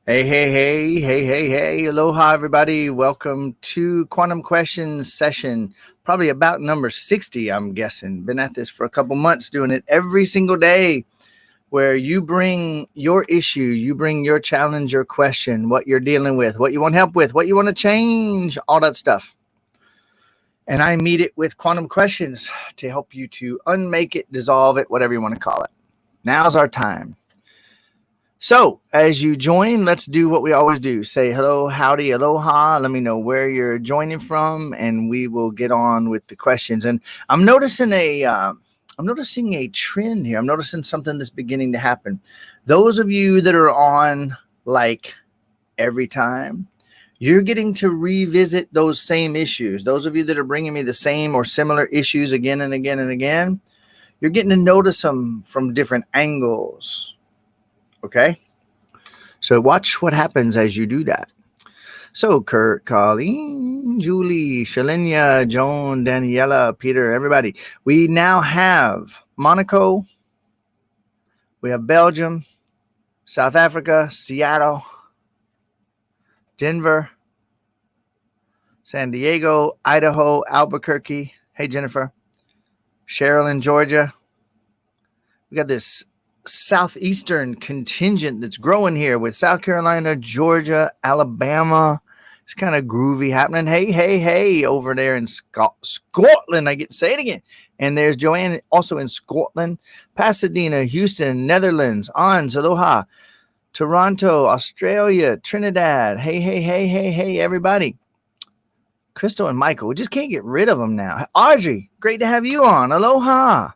Hey. Aloha, everybody. Welcome to Quantum Questions session, probably about number 60, I'm guessing. Been at this for a couple months, doing it every single day, where you bring your issue, you bring your challenge, your question, what you're dealing with, what you want help with, what you want to change, all that stuff. And I meet it with Quantum Questions to help you to unmake it, dissolve it, whatever you want to call it. Now's our time. So as you join, let's do what we always do. Say hello, howdy, aloha. Let me know where you're joining from, and we will get on with the questions. And I'm noticing a trend here. I'm noticing something that's beginning to happen. Those of you that are on like every time, you're getting to revisit those same issues. Those of you that are bringing me the same or similar issues again and again and again, you're getting to notice them from different angles. Okay, so watch what happens as you do that. So Kurt, Colleen, Julie, Shalenia, Joan, Daniela, Peter, everybody. We now have Monaco. We have Belgium, South Africa, Seattle, Denver, San Diego, Idaho, Albuquerque. Hey, Jennifer. Cheryl in Georgia. We got this southeastern contingent that's growing here with South Carolina, Georgia, Alabama. It's kind of groovy happening. Hey, over there in Scotland. I get to say it again. And there's Joanne also in Scotland, Pasadena, Houston, Netherlands, Ons, aloha, Toronto, Australia, Trinidad. Hey, everybody. Crystal and Michael, we just can't get rid of them now. Audrey, great to have you on. Aloha.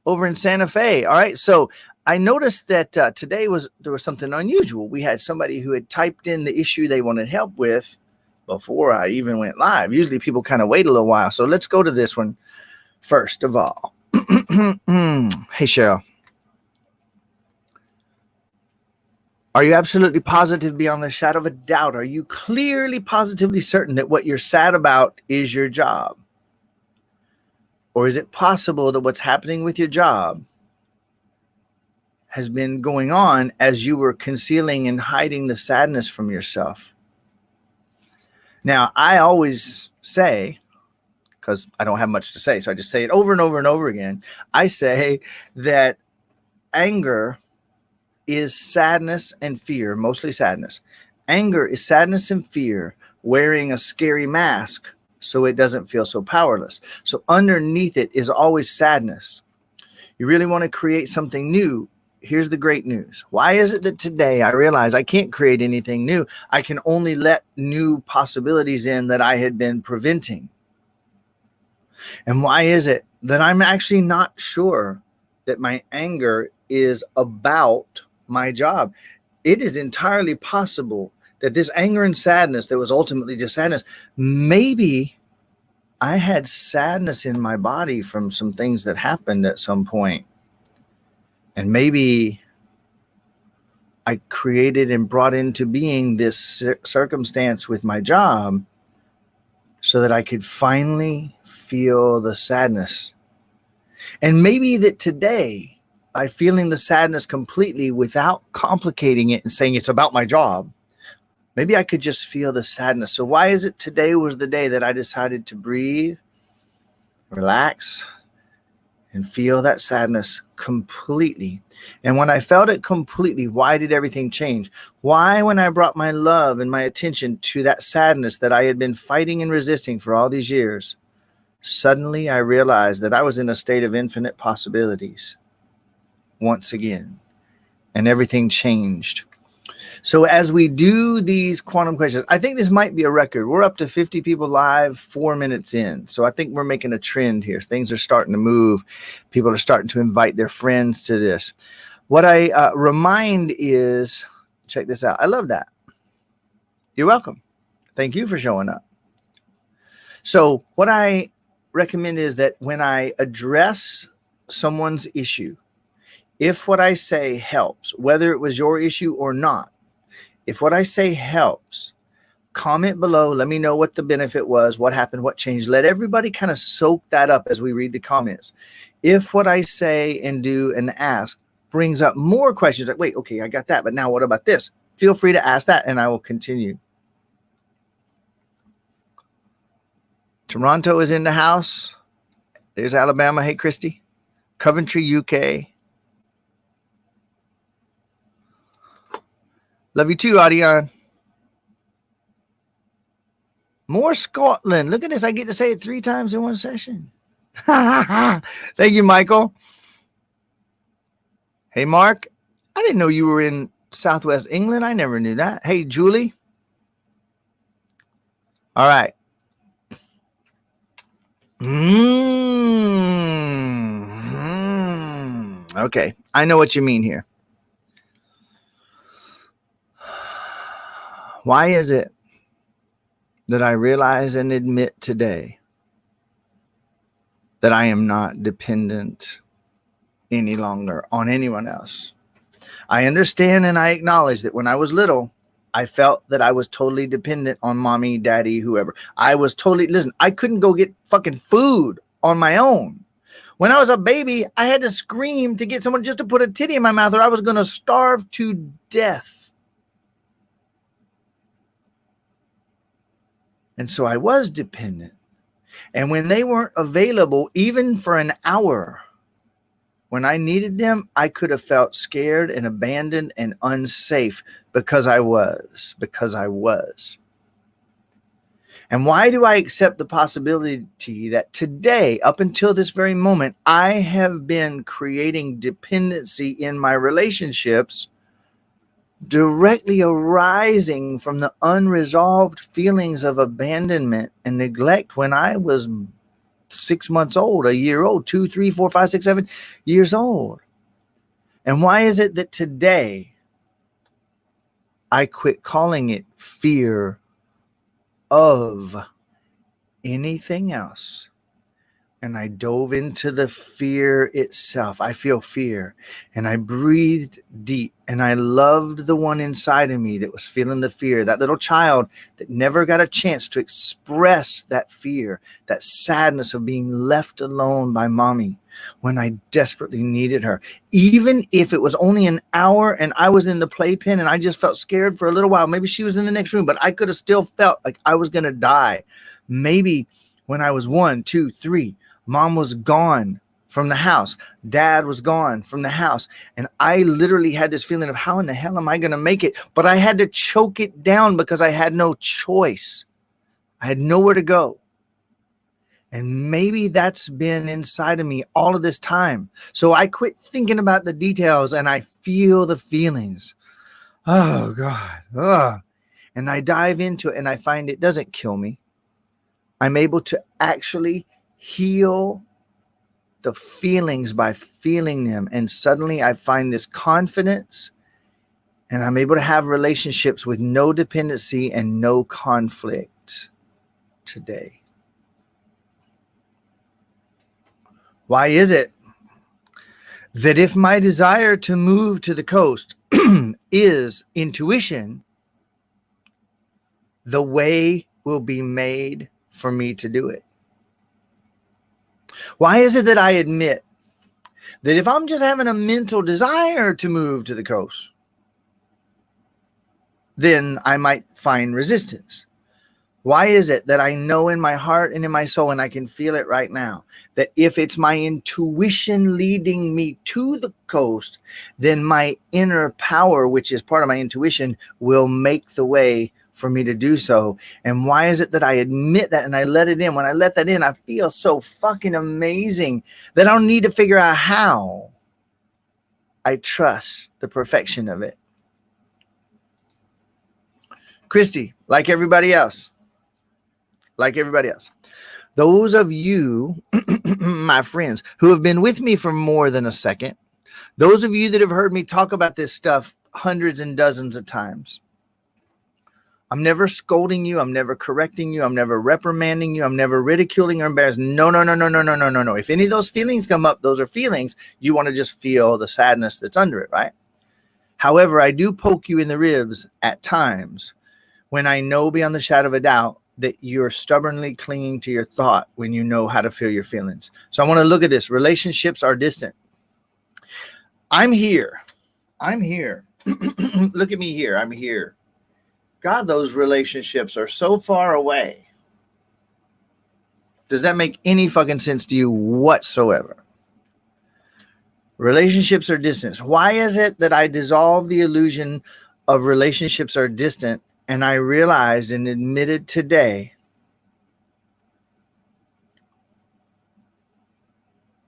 Over in Santa Fe. All right. So I noticed that today there was something unusual. We had somebody who had typed in the issue they wanted help with before I even went live. Usually people kind of wait a little while. So let's go to this one first of all. Hey, Cheryl. Are you absolutely positive beyond the shadow of a doubt? Are you clearly positively certain that what you're sad about is your job? Or is it possible that what's happening with your job has been going on as you were concealing and hiding the sadness from yourself? Now, I always say, because I don't have much to say, so I just say it over and over and over again. I say that anger is sadness and fear, mostly sadness. Anger is sadness and fear wearing a scary mask so it doesn't feel so powerless. So underneath it is always sadness. You really want to create something new. Here's the great news. Why is it that today I realize I can't create anything new? I can only let new possibilities in that I had been preventing. And why is it that I'm actually not sure that my anger is about my job? It is entirely possible that this anger and sadness that was ultimately just sadness, maybe I had sadness in my body from some things that happened at some point. And maybe I created and brought into being this circumstance with my job so that I could finally feel the sadness. And maybe that today, by feeling the sadness completely without complicating it and saying it's about my job, maybe I could just feel the sadness. So why is it today was the day that I decided to breathe, relax, and feel that sadness completely? And when I felt it completely, why did everything change? Why, when I brought my love and my attention to that sadness that I had been fighting and resisting for all these years, suddenly I realized that I was in a state of infinite possibilities once again, and everything changed. So as we do these quantum questions, I think this might be a record. We're up to 50 people live, 4 minutes in. So I think we're making a trend here. Things are starting to move. People are starting to invite their friends to this. What I remind is, check this out. I love that. You're welcome. Thank you for showing up. So what I recommend is that when I address someone's issue, if what I say helps, whether it was your issue or not, if what I say helps, comment below. Let me know what the benefit was, what happened, what changed. Let everybody kind of soak that up as we read the comments. If what I say and do and ask brings up more questions, like, wait, okay, I got that, but now what about this? feel free to ask that and I will continue. Toronto is in the house. There's Alabama. Hey, Christy. Coventry, UK. Love you too, Adion. More Scotland. Look at this. I get to say it 3 times in one session. Thank you, Michael. Hey, Mark. I didn't know you were in Southwest England. I never knew that. Hey, Julie. All right. Okay. I know what you mean here. Why is it that I realize and admit today that I am not dependent any longer on anyone else? I understand and I acknowledge that when I was little, I felt that I was totally dependent on mommy, daddy, whoever. I was totally, listen, I couldn't go get fucking food on my own. When I was a baby, I had to scream to get someone just to put a titty in my mouth or I was going to starve to death. And so I was dependent. And when they weren't available, even for an hour, when I needed them, I could have felt scared and abandoned and unsafe because I was. And why do I accept the possibility that today, up until this very moment, I have been creating dependency in my relationships directly arising from the unresolved feelings of abandonment and neglect when I was 6 months old, a year old, 2, 3, 4, 5, 6, 7 years old? And why is it that today I quit calling it fear of anything else? And I dove into the fear itself. I feel fear. And I breathed deep. And I loved the one inside of me that was feeling the fear. That little child that never got a chance to express that fear. That sadness of being left alone by mommy when I desperately needed her. Even if it was only an hour and I was in the playpen and I just felt scared for a little while. Maybe she was in the next room, but I could have still felt like I was going to die. Maybe when I was 1, 2, 3, mom was gone from the house. Dad was gone from the house. And I literally had this feeling of how in the hell am I going to make it? But I had to choke it down because I had no choice. I had nowhere to go. And maybe that's been inside of me all of this time. So I quit thinking about the details and I feel the feelings. Oh, God. Ugh. And I dive into it and I find it doesn't kill me. I'm able to actually heal the feelings by feeling them. And suddenly I find this confidence and I'm able to have relationships with no dependency and no conflict today. Why is it that if my desire to move to the coast is intuition, the way will be made for me to do it? Why is it that I admit that if I'm just having a mental desire to move to the coast, then I might find resistance? Why is it that I know in my heart and in my soul, and I can feel it right now, that if it's my intuition leading me to the coast, then my inner power, which is part of my intuition, will make the way for me to do so? And why is it that I admit that and I let it in? When I let that in, I feel so fucking amazing that I don't need to figure out how. I trust the perfection of it. Christy, like everybody else, those of you, my friends, who have been with me for more than a second, those of you that have heard me talk about this stuff hundreds and dozens of times, I'm never scolding you. I'm never correcting you. I'm never reprimanding you. I'm never ridiculing or embarrassing. No. If any of those feelings come up, those are feelings. You want to just feel the sadness that's under it, right? However, I do poke you in the ribs at times when I know beyond the shadow of a doubt that you're stubbornly clinging to your thought when you know how to feel your feelings. So I want to look at this. Relationships are distant. I'm here Look at me here. I'm here. God, those relationships are so far away. Does that make any fucking sense to you whatsoever? Relationships are distant. Why is it that I dissolve the illusion of relationships are distant and I realized and admitted today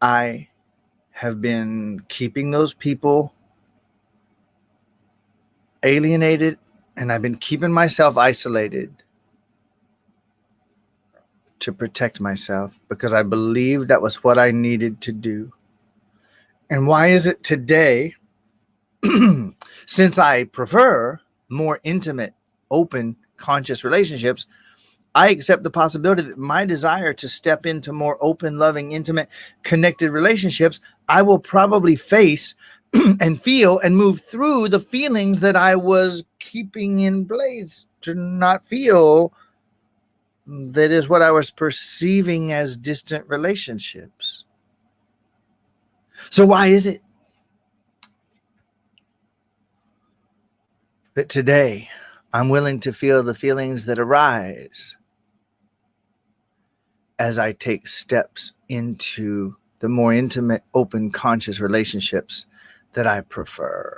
I have been keeping those people alienated and I've been keeping myself isolated to protect myself because I believed that was what I needed to do. And why is it today, since I prefer more intimate, open, conscious relationships, I accept the possibility that my desire to step into more open, loving, intimate, connected relationships, I will probably face and feel and move through the feelings that I was keeping in place to not feel. That is what I was perceiving as distant relationships. So why is it that today I'm willing to feel the feelings that arise as I take steps into the more intimate, open, conscious relationships that I prefer?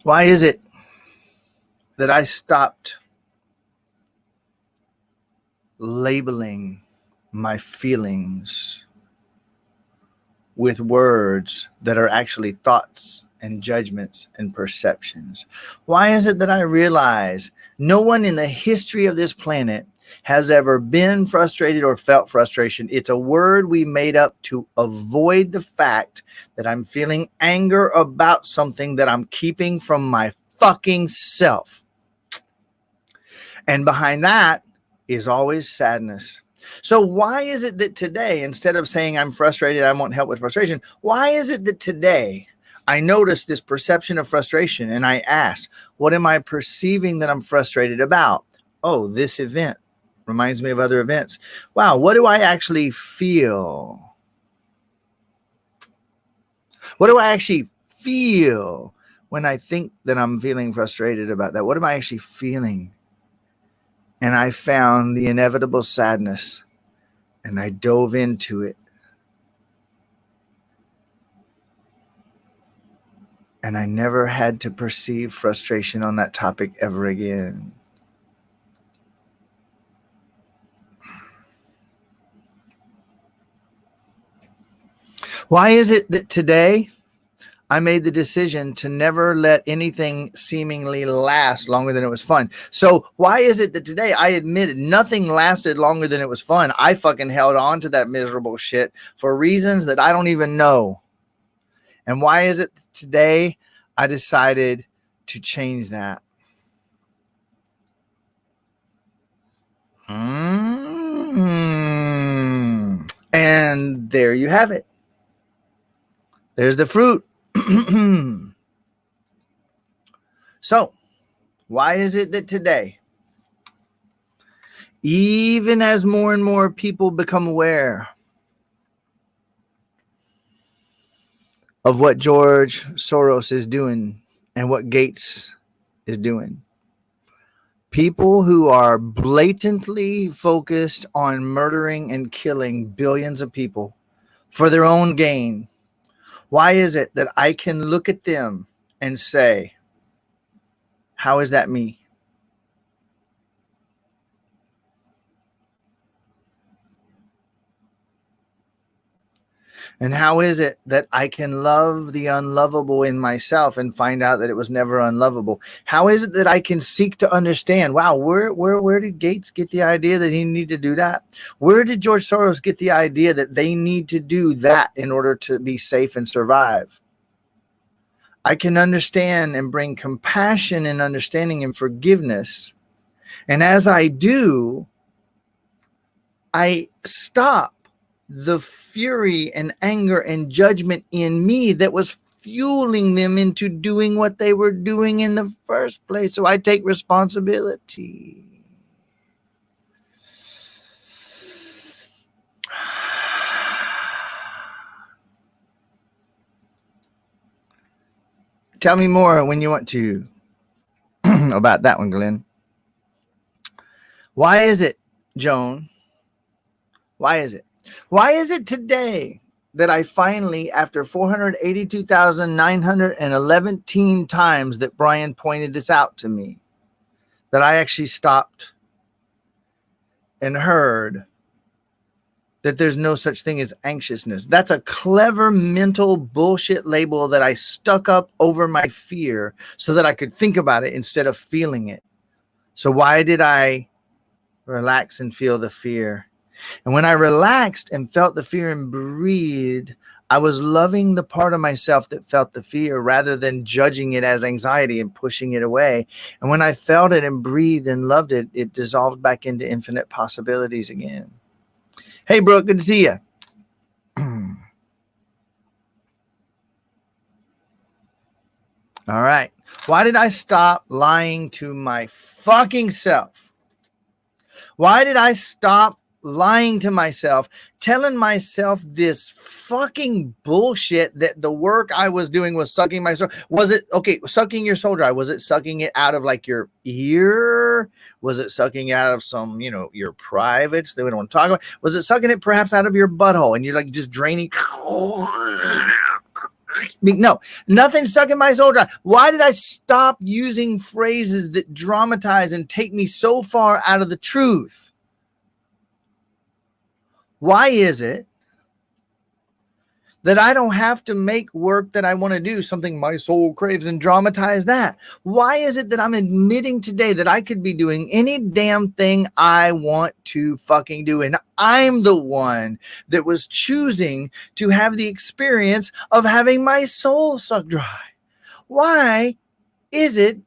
Why is it that I stopped labeling my feelings with words that are actually thoughts and judgments and perceptions? Why is it that I realize no one in the history of this planet has ever been frustrated or felt frustration? It's a word we made up to avoid the fact that I'm feeling anger about something that I'm keeping from my fucking self. And behind that is always sadness. So why is it that today, instead of saying I'm frustrated, I want help with frustration, why is it that today I notice this perception of frustration and I ask, what am I perceiving that I'm frustrated about? Oh, this event reminds me of other events. Wow, what do I actually feel? What do I actually feel when I think that I'm feeling frustrated about that? What am I actually feeling? And I found the inevitable sadness and I dove into it. And I never had to perceive frustration on that topic ever again. Why is it that today I made the decision to never let anything seemingly last longer than it was fun? So why is it that today I admitted nothing lasted longer than it was fun? I fucking held on to that miserable shit for reasons that I don't even know. And why is it that today I decided to change that? And there you have it. There's the fruit. So, why is it that today, even as more and more people become aware of what George Soros is doing and what Gates is doing, people who are blatantly focused on murdering and killing billions of people for their own gain, why is it that I can look at them and say, how is that me? And how is it that I can love the unlovable in myself and find out that it was never unlovable? How is it that I can seek to understand, wow, where did Gates get the idea that he needed to do that? Where did George Soros get the idea that they need to do that in order to be safe and survive? I can understand and bring compassion and understanding and forgiveness. And as I do, I stop the fury and anger and judgment in me that was fueling them into doing what they were doing in the first place. So I take responsibility. Tell me more when you want to about that one, Glenn. Why is it, Joan? Why is it? Why is it today that I finally, after 482,911 times that Brian pointed this out to me, that I actually stopped and heard that there's no such thing as anxiousness? That's a clever mental bullshit label that I stuck up over my fear so that I could think about it instead of feeling it. So why did I relax and feel the fear? And when I relaxed and felt the fear and breathed, I was loving the part of myself that felt the fear rather than judging it as anxiety and pushing it away. And when I felt it and breathed and loved it, it dissolved back into infinite possibilities again. Hey, Brooke, good to see you. All right. Why did I stop lying to my fucking self? Why did I stop lying to myself, telling myself this fucking bullshit that the work I was doing was sucking my soul? Was it, okay, sucking your soul dry? Was it sucking it out of like your ear? Was it sucking out of some, your privates that we don't want to talk about? Was it sucking it perhaps out of your butthole and you're like just draining? No, nothing's sucking my soul dry. Why did I stop using phrases that dramatize and take me so far out of the truth? Why is it that I don't have to make work that I want to do something my soul craves and dramatize that? Why is it that I'm admitting today that I could be doing any damn thing I want to fucking do? And I'm the one that was choosing to have the experience of having my soul sucked dry. Why is it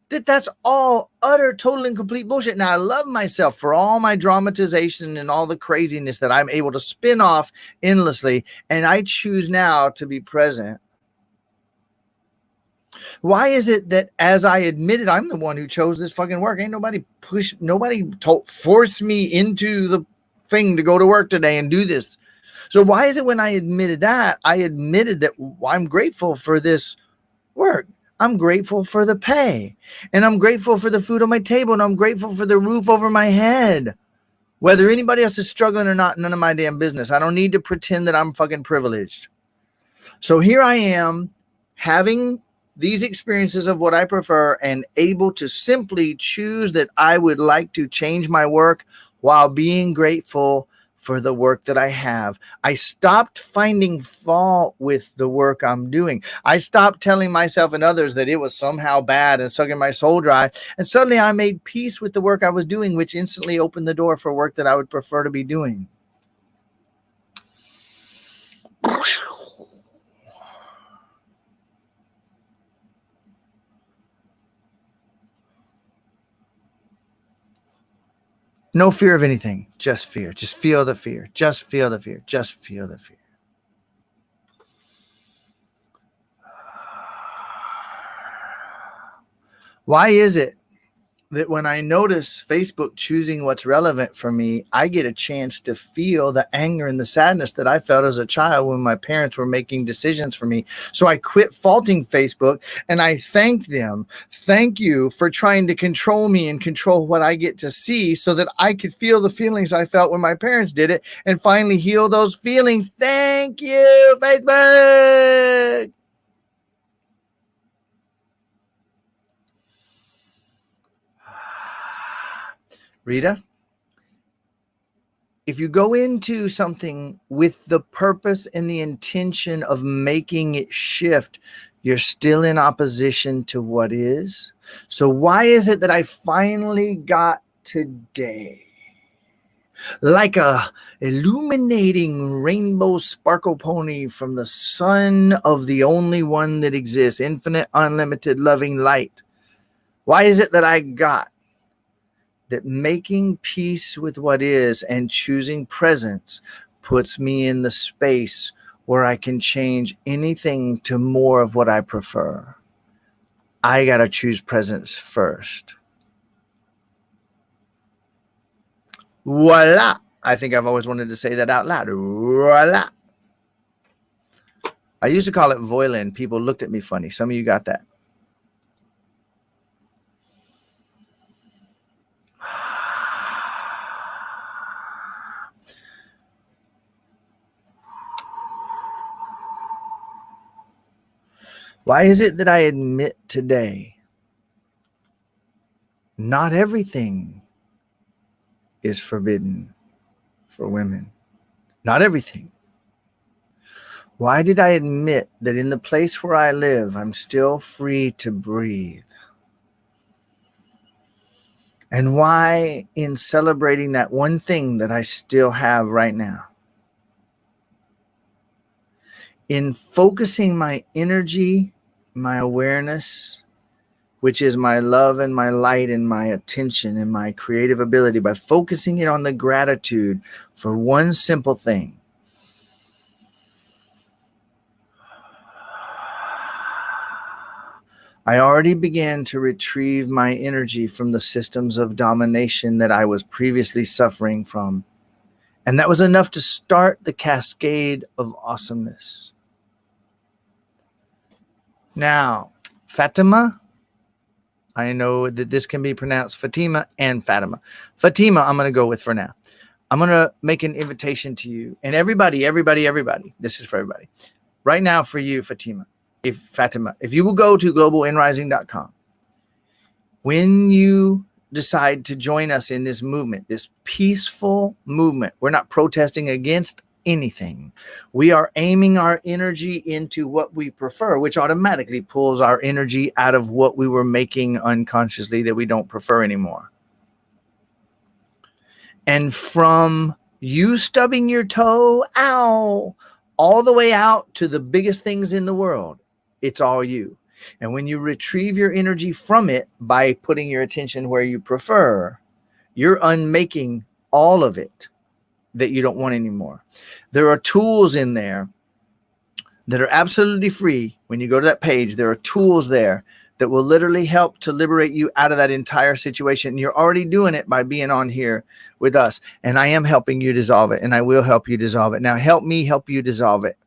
that that's all utter, total, and complete bullshit? Now, I love myself for all my dramatization and all the craziness that I'm able to spin off endlessly, and I choose now to be present. Why is it that as I admitted, I'm the one who chose this fucking work? Ain't nobody forced me into the thing to go to work today and do this. So why is it when I admitted that, I admitted that I'm grateful for this work? I'm grateful for the pay, and I'm grateful for the food on my table, and I'm grateful for the roof over my head. Whether anybody else is struggling or not, none of my damn business. I don't need to pretend that I'm fucking privileged. So here I am having these experiences of what I prefer and able to simply choose that I would like to change my work while being grateful for the work that I have. I stopped finding fault with the work I'm doing. I stopped telling myself and others that it was somehow bad and sucking my soul dry. And suddenly I made peace with the work I was doing, which instantly opened the door for work that I would prefer to be doing. No fear of anything, just fear. Just feel the fear. Just feel the fear. Just feel the fear. Why is it that when I notice Facebook choosing what's relevant for me, I get a chance to feel the anger and the sadness that I felt as a child when my parents were making decisions for me? So I quit faulting Facebook and I thanked them. Thank you for trying to control me and control what I get to see so that I could feel the feelings I felt when my parents did it and finally heal those feelings. Thank you, Facebook. Rita, if you go into something with the purpose and the intention of making it shift, you're still in opposition to what is. So why is it that I finally got today, like a illuminating rainbow sparkle pony from the sun of the only one that exists, infinite, unlimited, loving light? Why is it that I got that making peace with what is and choosing presence puts me in the space where I can change anything to more of what I prefer? I got to choose presence first. Voila. I think I've always wanted to say that out loud. Voila. I used to call it Voilin. People looked at me funny. Some of you got that. Why is it that I admit today not everything is forbidden for women? Not everything. Why did I admit that in the place where I live, I'm still free to breathe? And why, in celebrating that one thing that I still have right now, in focusing my energy, my awareness, which is my love and my light and my attention and my creative ability, by focusing it on the gratitude for one simple thing, I already began to retrieve my energy from the systems of domination that I was previously suffering from. And that was enough to start the cascade of awesomeness. Now, Fatima, I know that this can be pronounced Fatima and Fatima. Fatima, I'm going to go with for now. I'm going to make an invitation to you. And everybody, this is for everybody. Right now for you, Fatima, if you will go to globalinrising.com, when you decide to join us in this movement, this peaceful movement, we're not protesting against anything. We are aiming our energy into what we prefer, which automatically pulls our energy out of what we were making unconsciously that we don't prefer anymore. And from you stubbing your toe, ow, all the way out to the biggest things in the world, it's all you. And when you retrieve your energy from it by putting your attention where you prefer, you're unmaking all of it that you don't want anymore. There are tools in there that are absolutely free. When you go to that page, there are tools there that will literally help to liberate you out of that entire situation. And you're already doing it by being on here with us. And I am helping you dissolve it, and I will help you dissolve it. Now help me help you dissolve it.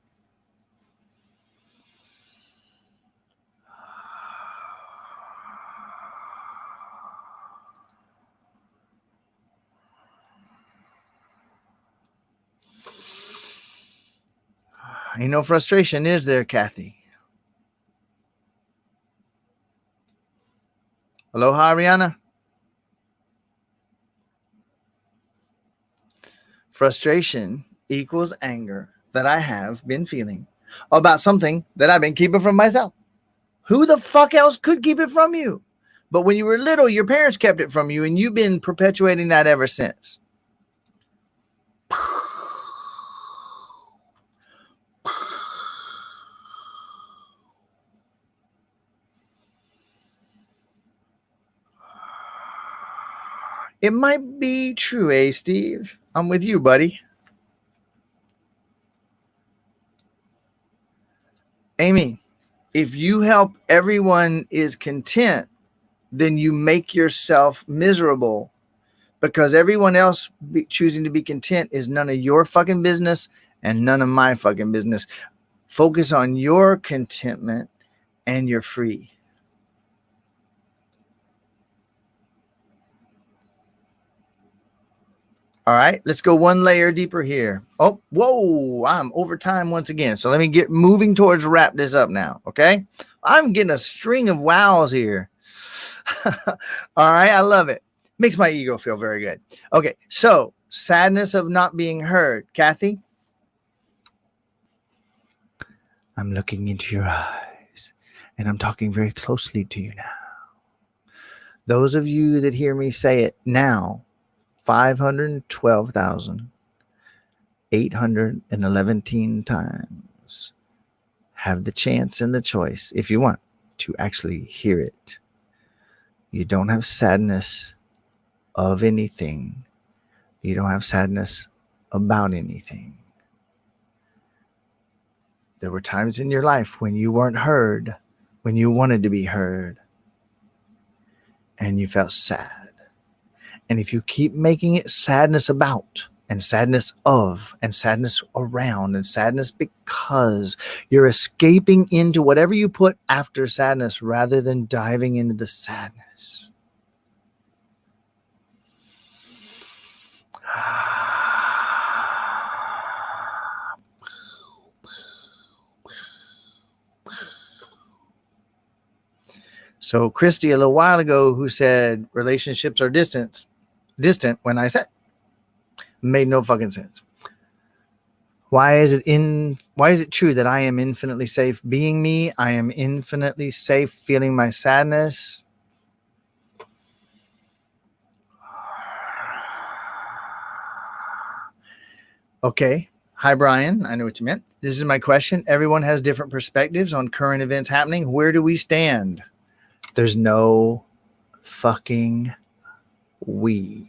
Ain't no frustration, is there, Kathy? Aloha, Ariana. Frustration equals anger that I have been feeling about something that I've been keeping from myself. Who the fuck else could keep it from you? But when you were little, your parents kept it from you, and you've been perpetuating that ever since. It might be true, Steve? I'm with you, buddy. Amy, if you help everyone is content, then you make yourself miserable, because everyone else choosing to be content is none of your fucking business and none of my fucking business. Focus on your contentment and you're free. All right, let's go one layer deeper here. Oh, whoa, I'm over time once again. So let me get moving towards wrap this up now, okay? I'm getting a string of wows here. All right, I love it. Makes my ego feel very good. Okay, so sadness of not being heard. Kathy? I'm looking into your eyes, and I'm talking very closely to you now. Those of you that hear me say it now, 512,811 times, have the chance and the choice, if you want, to actually hear it. You don't have sadness of anything. You don't have sadness about anything. There were times in your life when you weren't heard, when you wanted to be heard, and you felt sad. And if you keep making it sadness about, and sadness of, and sadness around, and sadness because you're escaping into whatever you put after sadness rather than diving into the sadness. So Christy, a little while ago, who said relationships are distant when I said, made no fucking sense. Why is it true that I am infinitely safe being me? I am infinitely safe feeling my sadness. Okay. Hi, Brian. I know what you meant. This is my question. Everyone has different perspectives on current events happening. Where do we stand? There's no fucking we.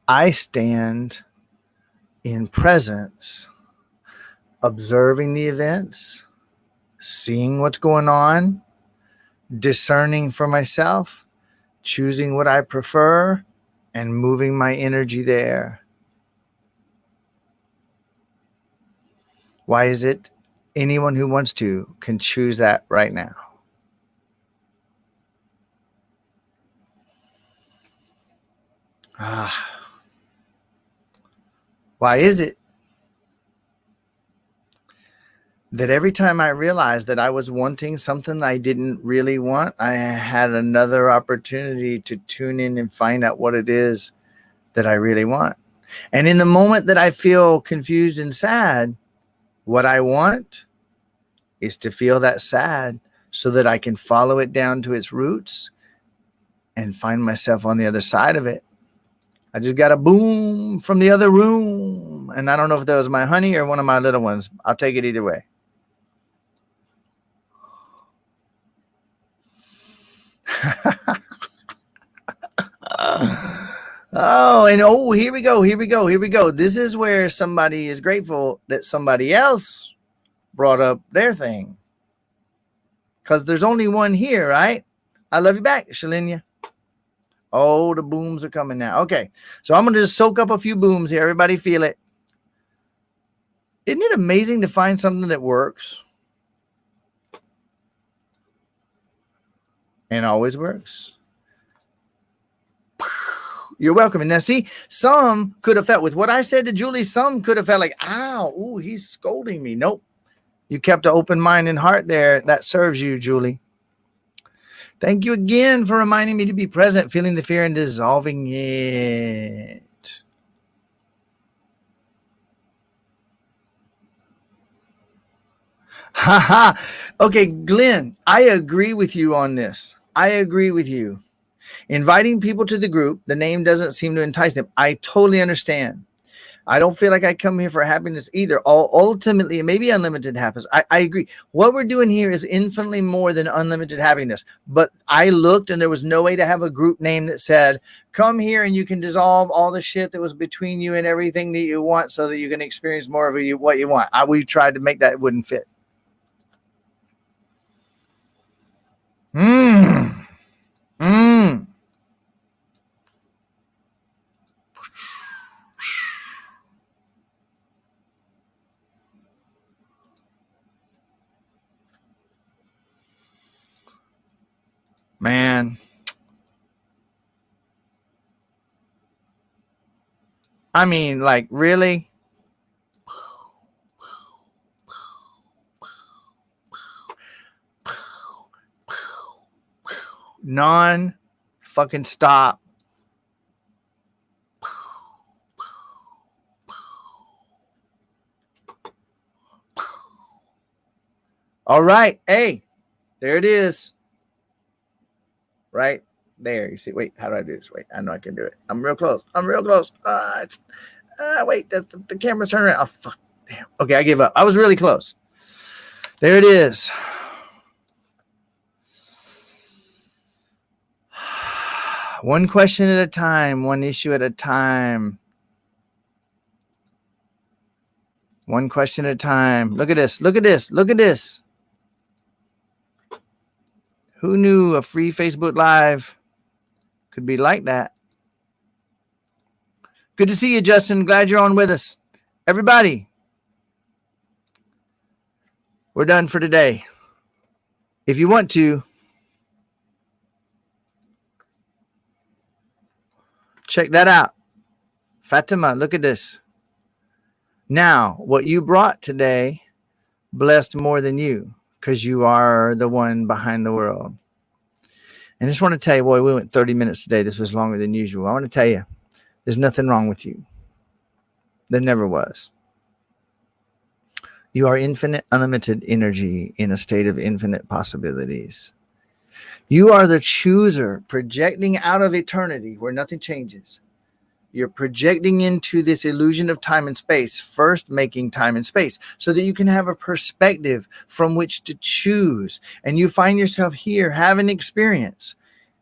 I stand in presence, observing the events, seeing what's going on, discerning for myself, choosing what I prefer, and moving my energy there. Why is it anyone who wants to can choose that right now? Why is it that every time I realized that I was wanting something I didn't really want, I had another opportunity to tune in and find out what it is that I really want? And in the moment that I feel confused and sad, what I want is to feel that sad so that I can follow it down to its roots and find myself on the other side of it. I just got a boom from the other room. And I don't know if that was my honey or one of my little ones. I'll take it either way. Here we go. This is where somebody is grateful that somebody else brought up their thing. Because there's only one here, right? I love you back, Shalinia. Oh, the booms are coming now. Okay, so I'm going to just soak up a few booms here. Everybody feel it. Isn't it amazing to find something that works? And always works. You're welcome. And now see, some could have felt with what I said to Julie, some could have felt like, ow, ooh, he's scolding me. Nope. You kept an open mind and heart there. That serves you, Julie. Thank you again for reminding me to be present, feeling the fear and dissolving it. Haha. Okay, Glenn, I agree with you on this. I agree with you. Inviting people to the group, the name doesn't seem to entice them. I totally understand. I don't feel like I come here for happiness either. Ultimately, maybe unlimited happiness. I agree. What we're doing here is infinitely more than unlimited happiness. But I looked and there was no way to have a group name that said, come here and you can dissolve all the shit that was between you and everything that you want so that you can experience more of what you want. We tried to make that, it wouldn't fit. Man. I mean, like, really? Non-fucking stop. All right. Hey, there it is. Right there. You see, wait, how do I do this? Wait, I know I can do it. I'm real close. Wait, that's the camera's turning around. Oh, fuck. Damn. Okay, I gave up. I was really close. There it is. One question at a time, one issue at a time. One question at a time. Look at this. Look at this. Look at this. Who knew a free Facebook Live Could be like that. Good to see you, Justin. Glad you're on with us. Everybody, we're done for today. If you want to, check that out. Fatima, look at this. Now, what you brought today blessed more than you, because you are the one behind the world. And I just want to tell you, boy, we went 30 minutes today. This was longer than usual. I want to tell you, there's nothing wrong with you. There never was. You are infinite, unlimited energy in a state of infinite possibilities. You are the chooser projecting out of eternity where nothing changes. You're projecting into this illusion of time and space, first making time and space so that you can have a perspective from which to choose. And you find yourself here having experience.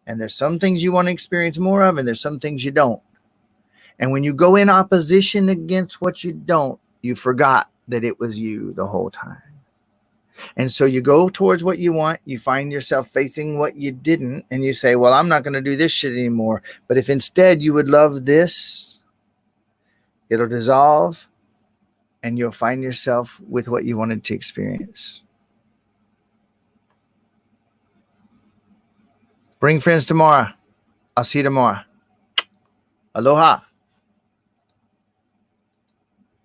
And there's some things you want to experience more of, and there's some things you don't. And when you go in opposition against what you don't, you forgot that it was you the whole time. And so you go towards what you want, you find yourself facing what you didn't, and you say, well, I'm not going to do this shit anymore. But if instead you would love this, it'll dissolve, and you'll find yourself with what you wanted to experience. Bring friends tomorrow. I'll see you tomorrow. Aloha.